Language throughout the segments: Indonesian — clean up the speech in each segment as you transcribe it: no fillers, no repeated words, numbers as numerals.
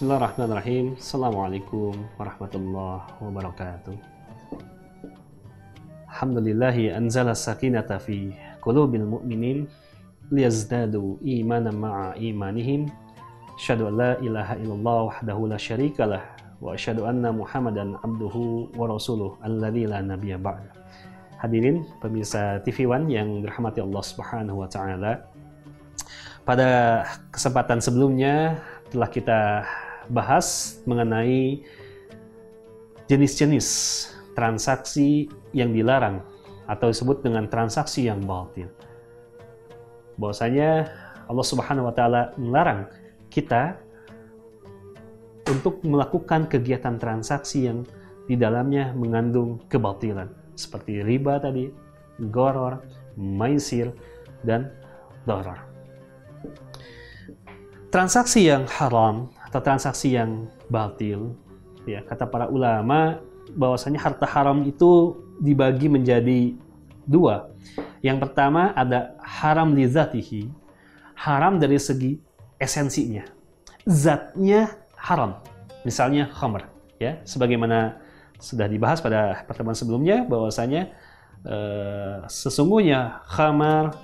Bismillahirrahmanirrahim. Assalamualaikum warahmatullahi wabarakatuh. Alhamdulillahi anzala sakinata fi qulubil mu'minin liyazdadu imanan ma'a imanihim. Asyhadu an la ilaha illallah wahdahu la syarikalah wa asyhadu anna Muhammadan abduhu wa rasuluh alladzi la nabiyya ba'da. Hadirin pemirsa TV One yang dirahmati Allah Subhanahu wa taala. Pada kesempatan sebelumnya telah kita bahas mengenai jenis-jenis transaksi yang dilarang atau disebut dengan transaksi yang batil. Bahwasanya Allah Subhanahu wa taala melarang kita untuk melakukan kegiatan transaksi yang di dalamnya mengandung kebatilan seperti riba tadi, gharar, maisir, dan darar. Transaksi yang haram atau transaksi yang batil, ya, kata para ulama bahwasanya harta haram itu dibagi menjadi dua. Yang pertama ada haram li zatihi, haram dari segi esensinya, zatnya haram. Misalnya khamr, ya, sebagaimana sudah dibahas pada pertemuan sebelumnya bahwasanya sesungguhnya khamar,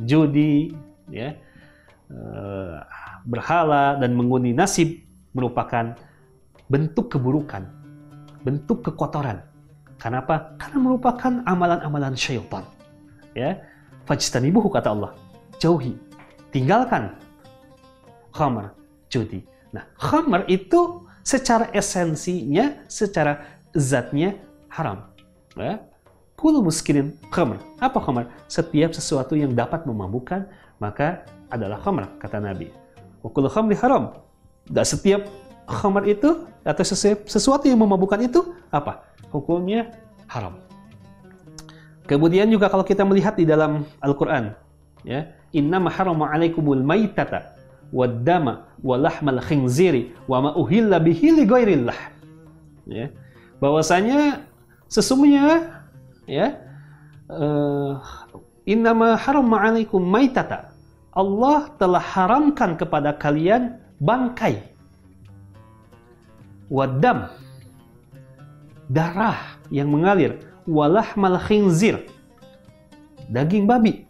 judi, ya, berhala dan mengundi nasib merupakan bentuk keburukan, bentuk kekotoran. Kenapa? Karena merupakan amalan-amalan syaitan. Ya, fajtanibuhu kata Allah, jauhi, tinggalkan khamar, judi. Nah, khamar itu secara esensinya, secara zatnya haram. Ya. Kullu muskirin khamar. Apa khamar? Setiap sesuatu yang dapat memabukkan maka adalah khamar, kata Nabi. Wa kullu khamri haram. Dan setiap khamar itu atau sesuatu yang memabukkan itu apa? Hukumnya haram. Kemudian juga kalau kita melihat di dalam Al-Qur'an, ya, innama harrama 'alaikumul maitata wad-dama wa lahmal khinziri wa ma uhilla bihi li ghairillah. Ya. Bahwasanya sesungguhnya, ya, innama harrama 'alaikum maitata, Allah telah haramkan kepada kalian bangkai, wadam, darah yang mengalir, walahmal khinzir, daging babi,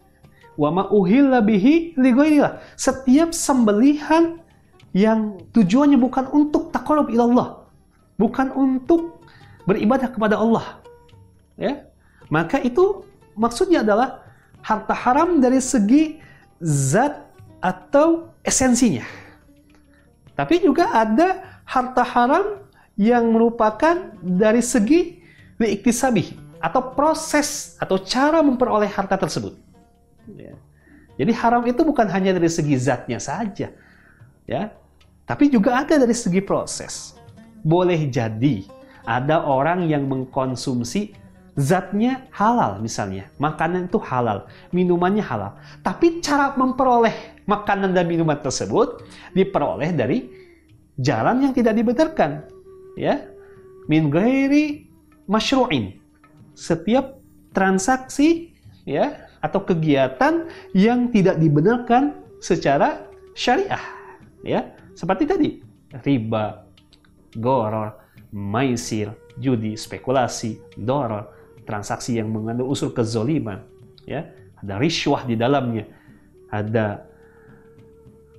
wama uhilla bihi li ghairillah, setiap sembelihan yang tujuannya bukan untuk taqarrub ilallah, bukan untuk beribadah kepada Allah, ya, maka itu maksudnya adalah harta haram dari segi zat atau esensinya. Tapi juga ada harta haram yang merupakan dari segi liiktisabi atau proses atau cara memperoleh harta tersebut. Ya. Jadi haram itu bukan hanya dari segi zatnya saja, ya, tapi juga ada dari segi proses. Boleh jadi ada orang yang mengkonsumsi zatnya halal, misalnya makanan itu halal, minumannya halal, tapi cara memperoleh makanan dan minuman tersebut diperoleh dari jalan yang tidak dibenarkan, ya, min ghairi masyru'in. Setiap transaksi, ya, atau kegiatan yang tidak dibenarkan secara syariah, ya, seperti tadi riba, gharar, maisir, judi, spekulasi, darar, transaksi yang mengandung unsur kezaliman, ya, ada risyuah di dalamnya, ada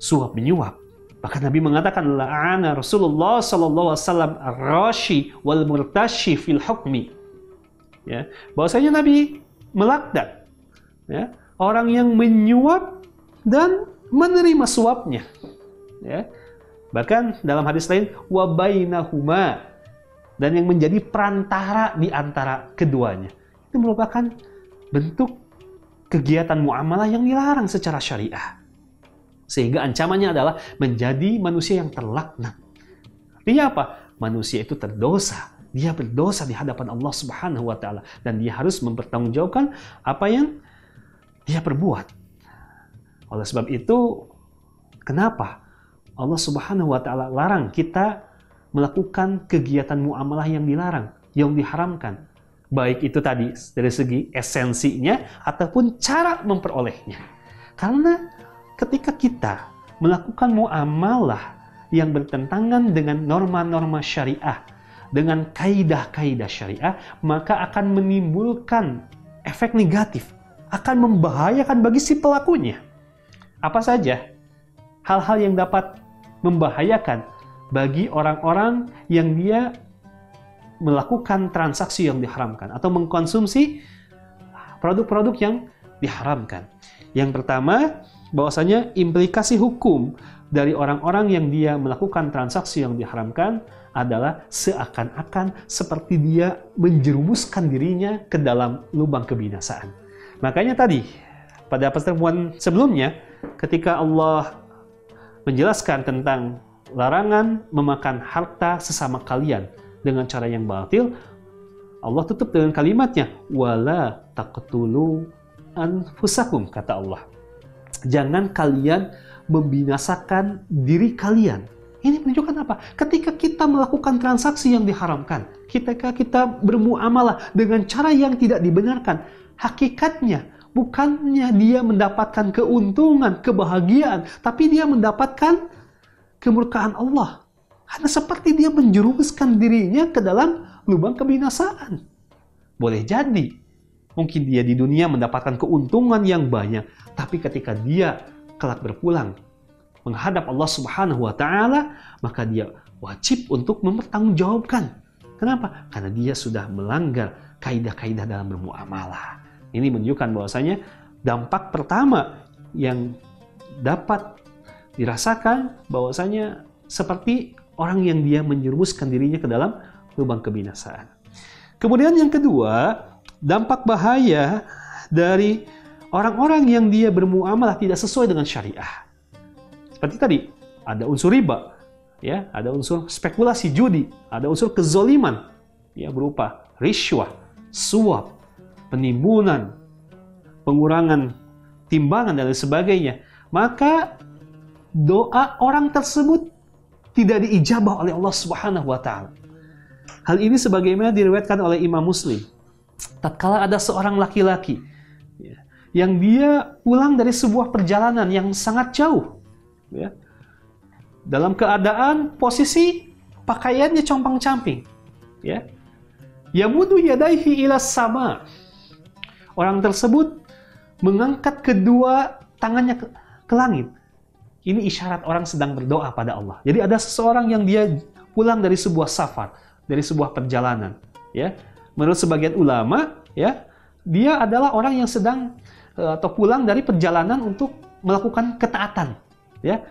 suap menyuap. Bahkan Nabi mengatakan la'ana Rasulullah sallallahu alaihi wasallam ar-rashi wal murtashi fil hukmi. Ya, bahwasanya Nabi melaknat, ya, orang yang menyuap dan menerima suapnya. Ya. Bahkan dalam hadis lain wa bainahuma, dan yang menjadi perantara di antara keduanya. Itu merupakan bentuk kegiatan muamalah yang dilarang secara syariah. Sehingga ancamannya adalah menjadi manusia yang terlaknat. Artinya apa? Manusia itu terdosa. Dia berdosa di hadapan Allah Subhanahu wa taala dan dia harus mempertanggungjawabkan apa yang dia perbuat. Oleh sebab itu, kenapa Allah Subhanahu wa taala larang kita melakukan kegiatan muamalah yang dilarang, yang diharamkan. Baik itu tadi dari segi esensinya ataupun cara memperolehnya. Karena ketika kita melakukan muamalah yang bertentangan dengan norma-norma syariah, dengan kaidah-kaidah syariah, maka akan menimbulkan efek negatif, akan membahayakan bagi si pelakunya. Apa saja hal-hal yang dapat membahayakan bagi orang-orang yang dia melakukan transaksi yang diharamkan atau mengkonsumsi produk-produk yang diharamkan? Yang pertama, bahwasanya implikasi hukum dari orang-orang yang dia melakukan transaksi yang diharamkan adalah seakan-akan seperti dia menjerumuskan dirinya ke dalam lubang kebinasaan. Makanya tadi, pada pertemuan sebelumnya, ketika Allah menjelaskan tentang larangan memakan harta sesama kalian dengan cara yang batil, Allah tutup dengan kalimatnya, wala taqtulu anfusakum, kata Allah. Jangan kalian membinasakan diri kalian. Ini menunjukkan apa? Ketika kita melakukan transaksi yang diharamkan, ketika kita bermuamalah dengan cara yang tidak dibenarkan, hakikatnya bukannya dia mendapatkan keuntungan, kebahagiaan, tapi dia mendapatkan kemurkaan Allah. Karena seperti dia menjerumuskan dirinya ke dalam lubang kebinasaan. Boleh jadi, mungkin dia di dunia mendapatkan keuntungan yang banyak, tapi ketika dia kelak berpulang menghadap Allah Subhanahu wa Ta'ala, maka dia wajib untuk mempertanggungjawabkan. Kenapa? Karena dia sudah melanggar kaidah-kaidah dalam bermuamalah. Ini menunjukkan bahwasanya dampak pertama yang dapat dirasakan bahwasanya seperti orang yang dia menjerumuskan dirinya ke dalam lubang kebinasaan. Kemudian yang kedua, dampak bahaya dari orang-orang yang dia bermuamalah tidak sesuai dengan syariah. Seperti tadi, ada unsur riba, ya, ada unsur spekulasi judi, ada unsur kezoliman, ya, berupa riswah, suap, penimbunan, pengurangan timbangan dan lain sebagainya. Maka doa orang tersebut tidak diijabah oleh Allah Subhanahu wa Ta'ala. Hal ini sebagaimana diriwayatkan oleh Imam Muslim. Tatkala ada seorang laki-laki yang dia pulang dari sebuah perjalanan yang sangat jauh, ya, dalam keadaan posisi pakaiannya compang-camping, ya, yamudu yadaihi ila sama. Orang tersebut mengangkat kedua tangannya ke langit. Ini isyarat orang sedang berdoa pada Allah. Jadi ada seseorang yang dia pulang dari sebuah safar, dari sebuah perjalanan, ya. Menurut sebagian ulama, ya, dia adalah orang yang sedang atau pulang dari perjalanan untuk melakukan ketaatan, ya.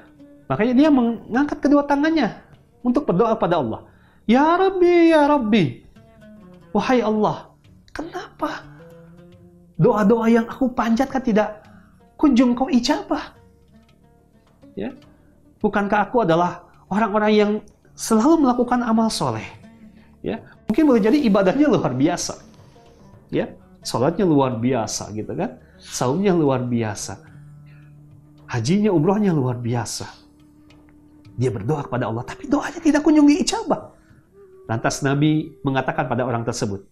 Makanya dia mengangkat kedua tangannya untuk berdoa pada Allah. Ya Rabbi, ya Rabbi, wahai Allah, kenapa doa-doa yang aku panjatkan tidak kunjung kau ijabah? Ya, bukankah aku adalah orang-orang yang selalu melakukan amal soleh? Ya, mungkin boleh jadi ibadahnya luar biasa, ya, sholatnya luar biasa, gitu kan, saumnya luar biasa, hajinya, umrohnya luar biasa. Dia berdoa kepada Allah, tapi doanya tidak kunjung diijabah. Lantas Nabi mengatakan pada orang tersebut,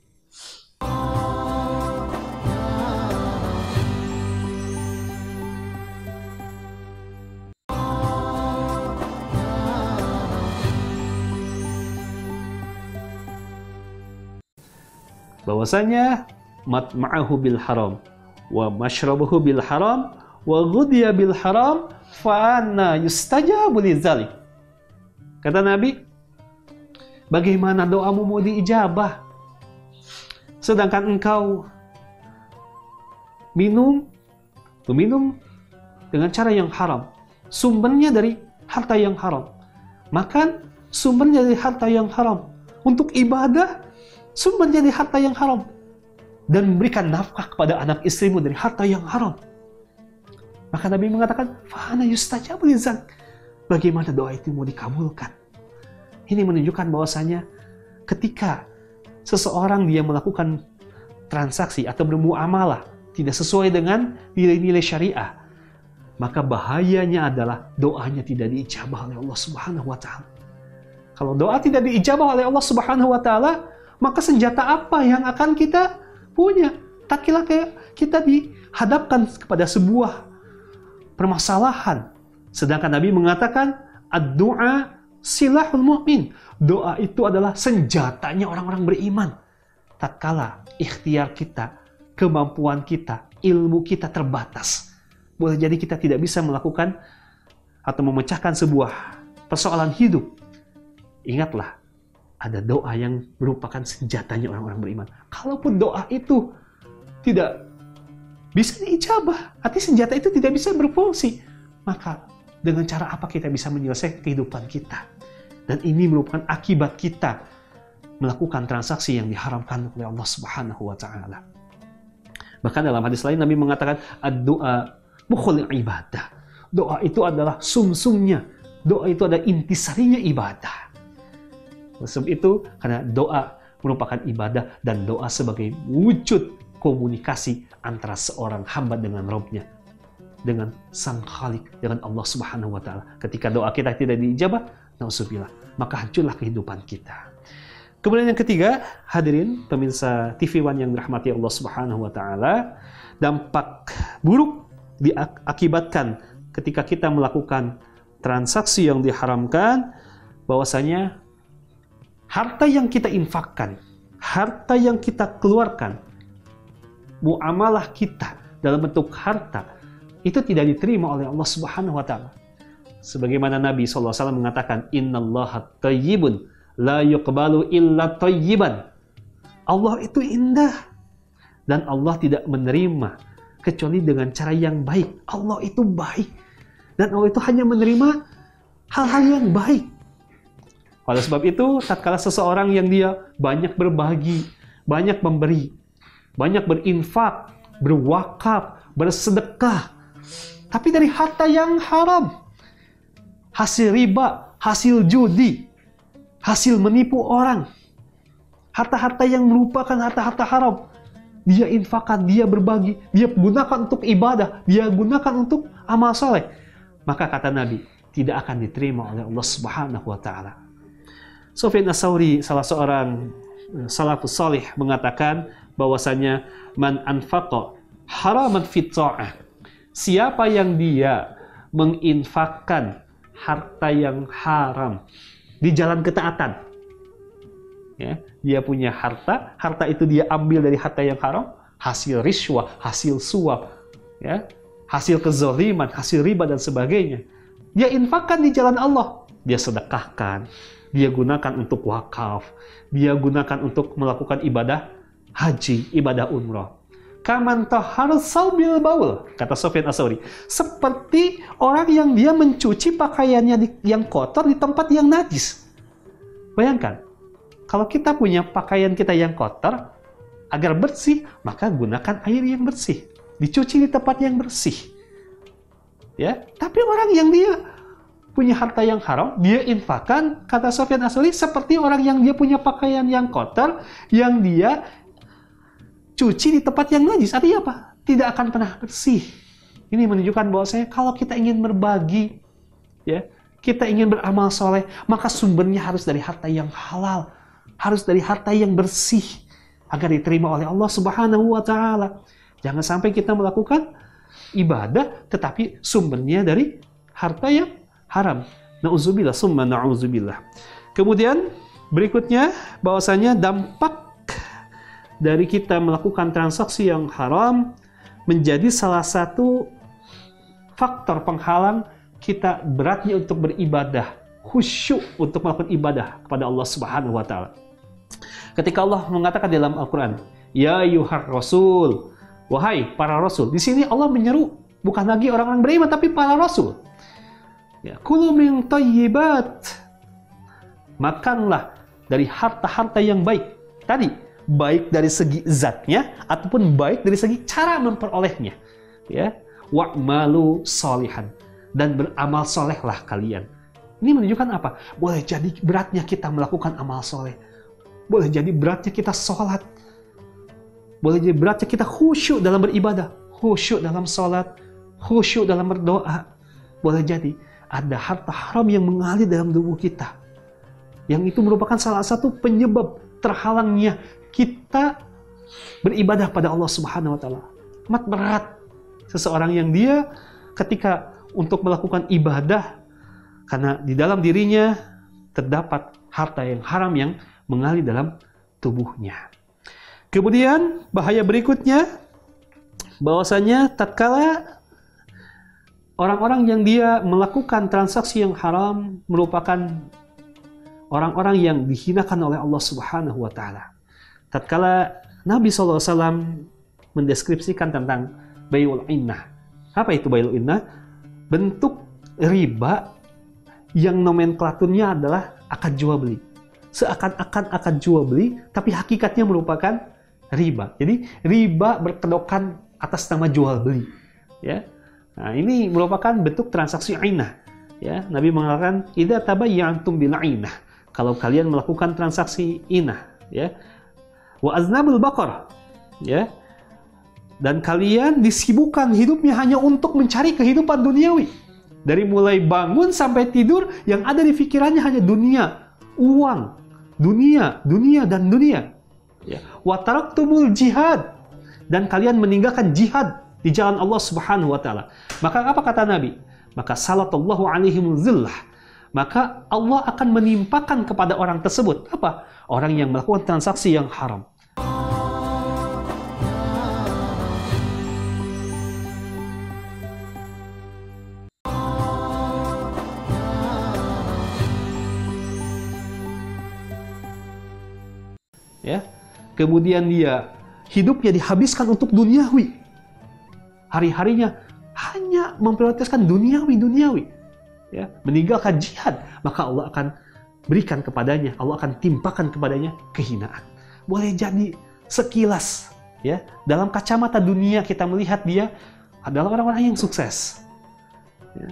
bahwasanya matma'ahu bil haram wa mashrabuhu bil haram wa ghudhiya bil haram fa anna yustajabu lidzalik. Kata Nabi, bagaimana doamu mau diijabah sedangkan engkau meminum dengan cara yang haram, sumbernya dari harta yang haram, makan sumbernya dari harta yang haram, untuk ibadah sumbernya dari harta yang haram, dan memberikan nafkah kepada anak istrimu dari harta yang haram. Maka Nabi mengatakan, fa'ana yustajabu lidzalik. Bagaimana doa itu mau dikabulkan? Ini menunjukkan bahwasanya ketika seseorang dia melakukan transaksi atau bermuamalah tidak sesuai dengan nilai-nilai syariah, maka bahayanya adalah doanya tidak diijabah oleh Allah Subhanahu wa Ta'ala. Kalau doa tidak diijabah oleh Allah Subhanahu wa Ta'ala, maka senjata apa yang akan kita punya? Tatkala kita dihadapkan kepada sebuah permasalahan, sedangkan Nabi mengatakan ad-du'a silahul mu'min. Doa itu adalah senjatanya orang-orang beriman. Tatkala ikhtiar kita, kemampuan kita, ilmu kita terbatas. Boleh jadi kita tidak bisa melakukan atau memecahkan sebuah persoalan hidup. Ingatlah, ada doa yang merupakan senjatanya orang-orang beriman. Kalaupun doa itu tidak bisa diijabah, artinya senjata itu tidak bisa berfungsi, maka dengan cara apa kita bisa menyelesaikan kehidupan kita? Dan ini merupakan akibat kita melakukan transaksi yang diharamkan oleh Allah Subhanahu wa Ta'ala. Bahkan dalam hadis lain Nabi mengatakan, ad-doa mukhul ibadah. Doa itu adalah sumsumnya. Doa itu adalah intisarinya ibadah. Sebab itu, karena doa merupakan ibadah dan doa sebagai wujud komunikasi antara seorang hamba dengan Rabb-nya, dengan Sang Khalik, dengan Allah Subhanahu wa Ta'ala. Ketika doa kita tidak diijabah, na'udzubillah, maka hancurlah kehidupan kita. Kemudian yang ketiga, hadirin pemirsa TV One yang dirahmati Allah Subhanahu wa Ta'ala, dampak buruk diakibatkan ketika kita melakukan transaksi yang diharamkan, bahwasanya harta yang kita infakkan, harta yang kita keluarkan, muamalah kita dalam bentuk harta, itu tidak diterima oleh Allah Subhanahu wa Ta'ala. Sebagaimana Nabi SAW mengatakan, innallaha thayyibun la yuqbalu illa thayyiban. Allah itu indah dan Allah tidak menerima kecuali dengan cara yang baik. Allah itu baik dan Allah itu hanya menerima hal-hal yang baik. Oleh sebab itu, tatkala seseorang yang dia banyak berbagi, banyak memberi, banyak berinfak, berwakaf, bersedekah, tapi dari harta yang haram, hasil riba, hasil judi, hasil menipu orang, harta-harta yang merupakan harta-harta haram, dia infakkan, dia berbagi, dia gunakan untuk ibadah, dia gunakan untuk amal soleh, maka kata Nabi, tidak akan diterima oleh Allah Subhanahu wa Ta'ala. Sufyan Ats-Tsauri, salah seorang salafus salih, mengatakan bahwasanya man anfaqa haraman fit ta'ah, siapa yang dia menginfakkan harta yang haram di jalan ketaatan, ya, dia punya harta, harta itu dia ambil dari harta yang haram, hasil riswah, hasil suap, ya, hasil kezaliman, hasil riba dan sebagainya, dia infakkan di jalan Allah, dia sedekahkan, dia gunakan untuk wakaf, dia gunakan untuk melakukan ibadah haji, ibadah umrah. Kaman tahar saubil baul, kata Sufyan Ats-Tsauri, seperti orang yang dia mencuci pakaiannya yang kotor di tempat yang najis. Bayangkan, kalau kita punya pakaian kita yang kotor, agar bersih, maka gunakan air yang bersih, dicuci di tempat yang bersih. Ya, tapi orang yang dia punya harta yang haram, dia infakkan, kata Sufyan Ats-Tsauri, seperti orang yang dia punya pakaian yang kotor, yang dia cuci di tempat yang najis. Artinya apa? Tidak akan pernah bersih. Ini menunjukkan bahwa kalau kita ingin berbagi, ya, kita ingin beramal soleh, maka sumbernya harus dari harta yang halal, harus dari harta yang bersih, agar diterima oleh Allah Subhanahu wa Ta'ala. Jangan sampai kita melakukan ibadah, tetapi sumbernya dari harta yang haram. Na'udzubillah, summa na'udzubillah. Kemudian berikutnya, bahwasanya dampak dari kita melakukan transaksi yang haram menjadi salah satu faktor penghalang kita beratnya untuk beribadah, khusyuk untuk melakukan ibadah kepada Allah Subhanahu wa Ta'ala. Ketika Allah mengatakan dalam Al-Quran, ya ayyuhar rasul, wahai para rasul, di sini Allah menyeru bukan lagi orang-orang beriman tapi para rasul. Ya, kulu min thayyibat, makanlah dari harta-harta yang baik. Tadi baik dari segi zatnya ataupun baik dari segi cara memperolehnya, ya, wa'malu sholihan, dan beramal solehlah kalian. Ini menunjukkan apa? Boleh jadi beratnya kita melakukan amal soleh, boleh jadi beratnya kita sholat, boleh jadi beratnya kita khusyuk dalam beribadah, khusyuk dalam sholat, khusyuk dalam berdoa. Boleh jadi ada harta haram yang mengalir dalam tubuh kita, yang itu merupakan salah satu penyebab terhalangnya kita beribadah pada Allah Subhanahu wa Ta'ala. Amat berat seseorang yang dia ketika untuk melakukan ibadah, karena di dalam dirinya terdapat harta yang haram yang mengalir dalam tubuhnya. Kemudian bahaya berikutnya, bahwasanya tatkala orang-orang yang dia melakukan transaksi yang haram merupakan orang-orang yang dihinakan oleh Allah Subhanahu wa taala. Tatkala Nabi SAW mendeskripsikan tentang bai'ul innah. Apa itu bai'ul innah? Bentuk riba yang nomenklaturnya adalah akad jual beli. Seakan-akan akad jual beli, tapi hakikatnya merupakan riba. Jadi riba berkedokan atas nama jual beli. Ya, nah, ini merupakan bentuk transaksi ainah. Ya, Nabi mengatakan, "Idza tabayyantum bil ainah." Kalau kalian melakukan transaksi inah, ya. Wa aznabul baqar, ya. Dan kalian disibukkan hidupnya hanya untuk mencari kehidupan duniawi. Dari mulai bangun sampai tidur, yang ada di pikirannya hanya dunia, uang, dunia, dunia, dan dunia. Ya. Wa taraktumul jihad, dan kalian meninggalkan jihad di jalan Allah Subhanahu wa taala. Maka apa kata Nabi? Maka salatallahu alaihim zillah. Maka Allah akan menimpakan kepada orang tersebut apa? Orang yang melakukan transaksi yang haram. Ya. Kemudian dia hidupnya dihabiskan untuk duniawi. Hari-harinya hanya memprioritaskan duniawi. Ya, meninggalkan jihad, maka Allah akan berikan kepadanya, Allah akan timpakan kepadanya kehinaan. Boleh jadi sekilas, ya, dalam kacamata dunia kita melihat dia adalah orang-orang yang sukses. Ya.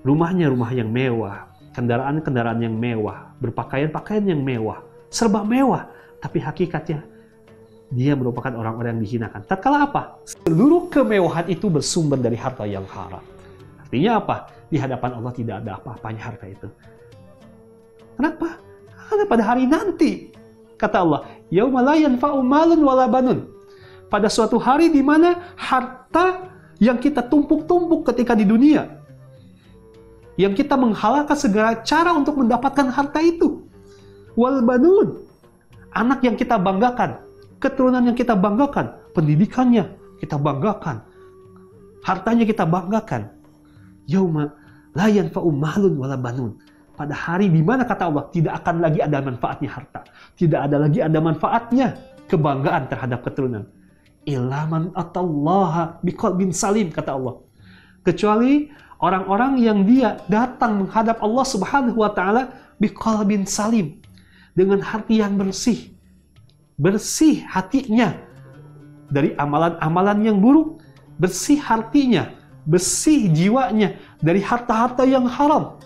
Rumahnya rumah yang mewah, kendaraan-kendaraan yang mewah, berpakaian-pakaian yang mewah, serba mewah, tapi hakikatnya dia merupakan orang-orang yang dihinakan. Tatkala apa? Seluruh kemewahan itu bersumber dari harta yang haram. Artinya apa? Di hadapan Allah tidak ada apa-apanya harta itu. Kenapa? Karena pada hari nanti, kata Allah, yauma la yanfa'u malun wala banun. Pada suatu hari di mana harta yang kita tumpuk-tumpuk ketika di dunia, yang kita menghalalkan segala cara untuk mendapatkan harta itu. Wal banun, anak yang kita banggakan, keturunan yang kita banggakan, pendidikannya kita banggakan, hartanya kita banggakan. Yauma la yanfa'u malun wala banun. Pada hari di mana kata Allah tidak akan lagi ada manfaatnya harta, tidak ada lagi ada manfaatnya kebanggaan terhadap keturunan. Illa man atallaha biqalbin salim, kata Allah. Kecuali orang-orang yang dia datang menghadap Allah Subhanahu wa taala biqalbin salim, dengan hati yang bersih. Bersih hatinya dari amalan-amalan yang buruk, bersih hatinya, bersih jiwanya dari harta-harta yang haram.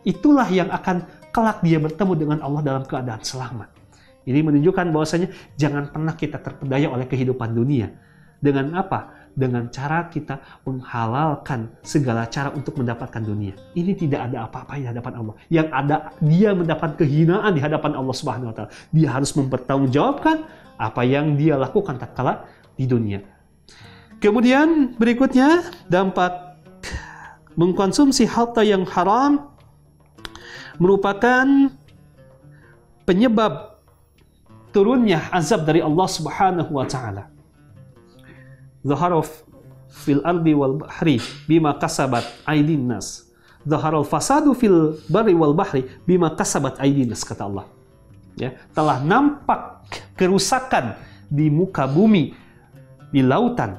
Itulah yang akan kelak dia bertemu dengan Allah dalam keadaan selamat. Ini menunjukkan bahwasanya jangan pernah kita terpedaya oleh kehidupan dunia. Dengan apa? Dengan cara kita menghalalkan segala cara untuk mendapatkan dunia. Ini tidak ada apa-apa di hadapan Allah. Yang ada, dia mendapat kehinaan di hadapan Allah Subhanahu wa taala. Dia harus mempertanggungjawabkan apa yang dia lakukan tatkala di dunia. Kemudian berikutnya, dampak mengkonsumsi harta yang haram merupakan penyebab turunnya azab dari Allah Subhanahu wa taala. Zahara fil ardi wal bahri bima kasabat aydin nas. Zahara fasadu fil barri wal bahri bima kasabat aydin nas, kata Allah. Ya, telah nampak kerusakan di muka bumi, di lautan.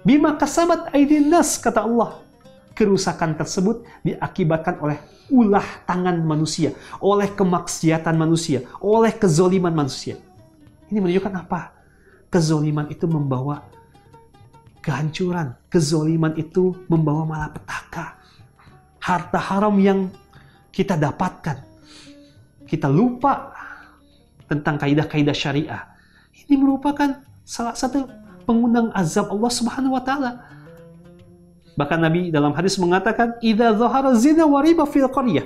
Bima kasabat aydin nas, kata Allah. Kerusakan tersebut diakibatkan oleh ulah tangan manusia, oleh kemaksiatan manusia, oleh kezoliman manusia. Ini menunjukkan apa? Kezoliman itu membawa kehancuran. Kezoliman itu membawa malapetaka. Harta haram yang kita dapatkan, kita lupa tentang kaidah-kaidah syariah. Ini merupakan salah satu pengundang azab Allah Subhanahu wa taala. Bahkan Nabi dalam hadis mengatakan, "Idza zahara zina wa riba fil qaryah."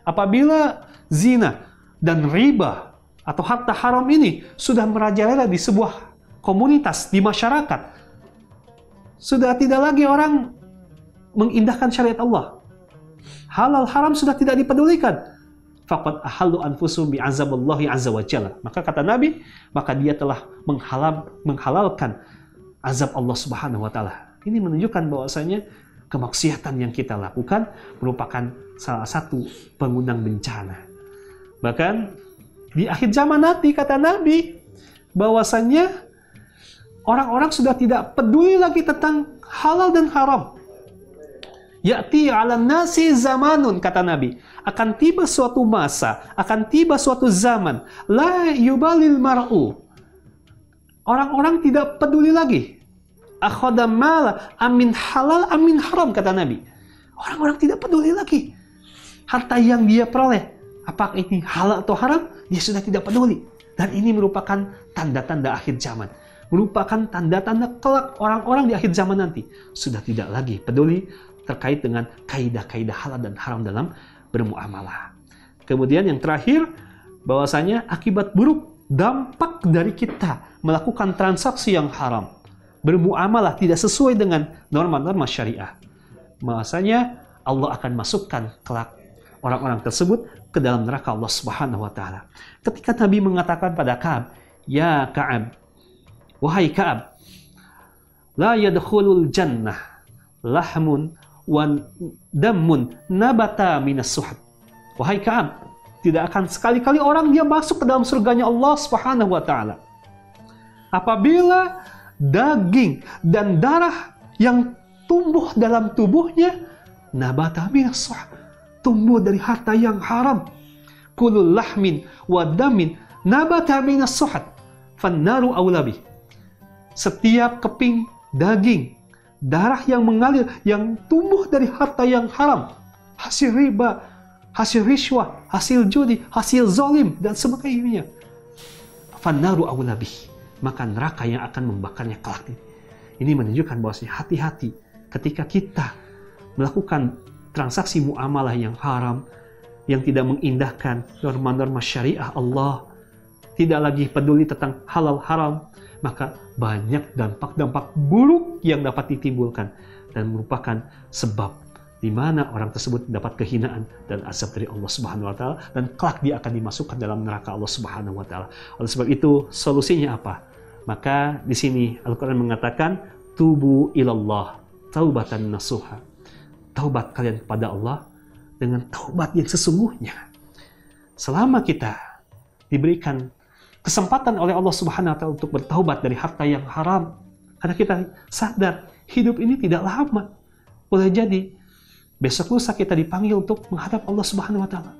Apabila zina dan riba atau harta haram ini sudah merajalela di sebuah komunitas, di masyarakat, sudah tidak lagi orang mengindahkan syariat Allah. Halal haram sudah tidak dipedulikan. faqad ahallu anfusum bi'azabillahi azza wa jalla. Maka kata Nabi, maka dia telah menghalalkan azab Allah Subhanahu wa taala. Ini menunjukkan bahwasanya kemaksiatan yang kita lakukan merupakan salah satu pengundang bencana. Bahkan di akhir zaman nanti kata Nabi bahwasanya orang-orang sudah tidak peduli lagi tentang halal dan haram. Ya'ti 'alan nasi zamanun, kata Nabi, akan tiba suatu masa, akan tiba suatu zaman, la yubalil mar'u. Orang-orang tidak peduli lagi. Akhadha mala amin halal amin haram, kata Nabi. Orang-orang tidak peduli lagi. Harta yang dia peroleh, apakah ini halal atau haram, dia sudah tidak peduli. Dan ini merupakan tanda-tanda akhir zaman. Merupakan tanda-tanda kelak orang-orang di akhir zaman nanti. Sudah tidak lagi peduli terkait dengan kaidah-kaidah halal dan haram dalam bermuamalah. Kemudian yang terakhir, bahwasanya akibat buruk dampak dari kita melakukan transaksi yang haram, bermuamalah tidak sesuai dengan norma-norma syariah. Bahwasanya Allah akan masukkan kelak orang-orang tersebut ke dalam neraka Allah Subhanahu wa taala. Ketika Nabi mengatakan pada Ka'ab, "Ya Ka'ab, wahai Ka'ab, la yadkhulul jannah lahmun wa damun nabata minas suhad." Wahai Ka'ab, tidak akan sekali-kali orang dia masuk ke dalam surganya Allah Subhanahu wa taala apabila daging dan darah yang tumbuh dalam tubuhnya nabata minas suhad, tumbuh dari harta yang haram. Kulul lahmin wa damin nabata minas suhad fannaru aulabi. Setiap keping daging, darah yang mengalir, yang tumbuh dari harta yang haram, hasil riba, hasil riswah, hasil judi, hasil zalim, dan sebagainya, fannaru aulabi, maka neraka yang akan membakarnya kelak. Ini menunjukkan bahwasanya hati-hati ketika kita melakukan transaksi muamalah yang haram, yang tidak mengindahkan norma-norma syariah Allah, tidak lagi peduli tentang halal haram, maka banyak dampak-dampak buruk yang dapat ditimbulkan dan merupakan sebab di mana orang tersebut dapat kehinaan dan azab dari Allah Subhanahu wa taala, dan kelak dia akan dimasukkan dalam neraka Allah Subhanahu wa taala. Oleh sebab itu, solusinya apa? Maka di sini Al-Qur'an mengatakan, tubu ilallah taubatan nasuha. Taubat kalian kepada Allah dengan taubat yang sesungguhnya. Selama kita diberikan kesempatan oleh Allah Subhanahu wa taala untuk bertaubat dari harta yang haram, karena kita sadar hidup ini tidak lama. Boleh jadi besok lusa kita dipanggil untuk menghadap Allah Subhanahu wa taala.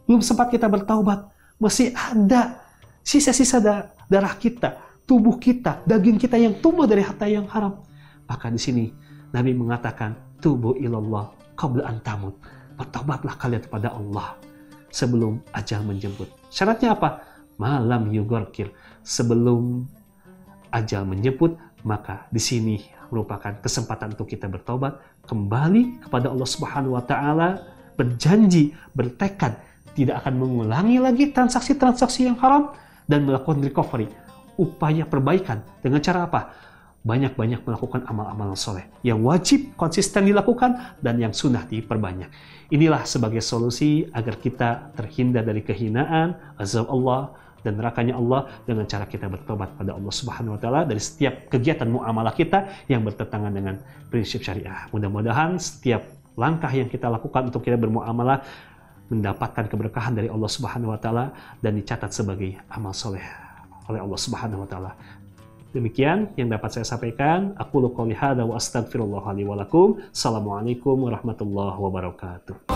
Belum sempat kita bertaubat, masih ada sisa-sisa darah kita, tubuh kita, daging kita yang tumbuh dari harta yang haram. Maka di sini Nabi mengatakan, tubu ilallah qabla an tamut. Bertaubatlah kalian kepada Allah sebelum ajal menjemput. Syaratnya apa? Malam yugorkir, sebelum ajal menjemput. Maka di sini merupakan kesempatan untuk kita bertobat, kembali kepada Allah Subhanahu wa taala, berjanji, bertekad tidak akan mengulangi lagi transaksi-transaksi yang haram, dan melakukan recovery, upaya perbaikan dengan cara apa? Banyak-banyak melakukan amal-amal soleh yang wajib konsisten dilakukan dan yang sunnah diperbanyak. Inilah sebagai solusi agar kita terhindar dari kehinaan, azab Allah, dan nerakanya Allah dengan cara kita bertobat pada Allah Subhanahu wa taala dari setiap kegiatan muamalah kita yang bertentangan dengan prinsip syariah. Mudah-mudahan setiap langkah yang kita lakukan untuk kita bermuamalah mendapatkan keberkahan dari Allah Subhanahu wa taala dan dicatat sebagai amal soleh oleh Allah Subhanahu wa taala. Demikian yang dapat saya sampaikan. Aqulu qouli hadza wa astaghfirullah li wa lakum. Assalamualaikum warahmatullahi wabarakatuh.